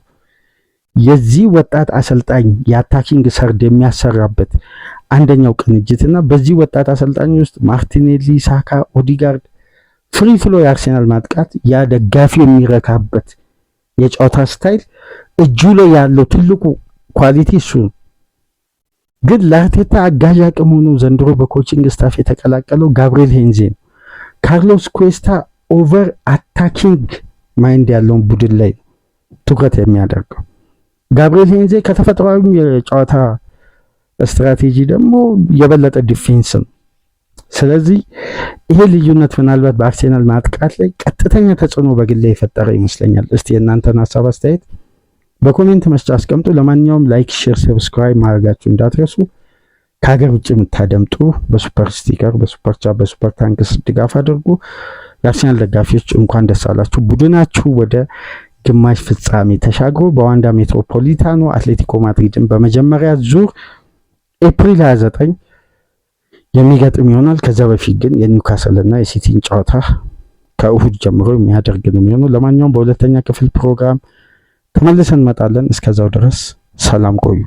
የዚህ ወጣት አሰልጣኝ የአታኪንግ ሰርድ የሚያሰራበት አንደኛው ቅንጅትና በዚህ ወጣት አሰልጣኝ ውስጥ ማርቲኔሊ፣ ሳካ፣ ኦዲጋርድ ፍሪ ፍሎ የአርሴናል ማጥቃት ያ ደጋፊ የሚረካበት የጨዋታ ስታይል እጁ ላይ ያለው ትልቁ ኳሊቲ እሱ ነው። ግን ለአርቴታ አጋዥ አቅም ሆኖ ዘንድሮ በኮቺንግ ስታፍ የተቀላቀለው ጋብሪኤል ሄንዜ ነው። ካርሎስ ኩዌስታ ኦቨር አታኪንግ ማይንድ ያለውን ቡድን ላይ ትኩረት የሚያደርገው ጋብሪኤል ሄንዜ ከተፈጥሯዊ የጨዋታ ስትራቴጂ ደግሞ የበለጠ ዲፌንስ ነው። ስለዚህ ይሄ ልዩነት ምናልባት በአርሴናል ማጥቃት ላይ ቀጥተኛ ተጽዕኖ በግል የፈጠረ ይመስለኛል። እስቲ የእናንተን ሀሳብ አስተያየት በኮሜንት መስጫ አስቀምጡ። ለማንኛውም ላይክ፣ ሼር፣ ሰብስክራይብ ማድረጋችሁ እንዳትረሱ። ከሀገር ውጭ የምታደምጡ በሱፐር ስቲከር፣ በሱፐር ቻት፣ በሱፐር ታንክስ ድጋፍ አድርጉ። የአርሴናል ደጋፊዎች እንኳን ደስ አላችሁ። ቡድናችሁ ወደ ግማሽ ፍጻሜ ተሻግሮ በዋንዳ ሜትሮፖሊታኖ አትሌቲኮ ማድሪድን በመጀመሪያ ዙር ኤፕሪል 29 የሚገጥም ይሆናል። ከዛ በፊት ግን የኒውካስል እና የሲቲን ጨዋታ ከእሁድ ጀምሮ የሚያደርግ ነው የሚሆነው። ለማንኛውም በሁለተኛ ክፍል ፕሮግራም ተመልሰን እንመጣለን። እስከዛው ድረስ ሰላም ቆዩ።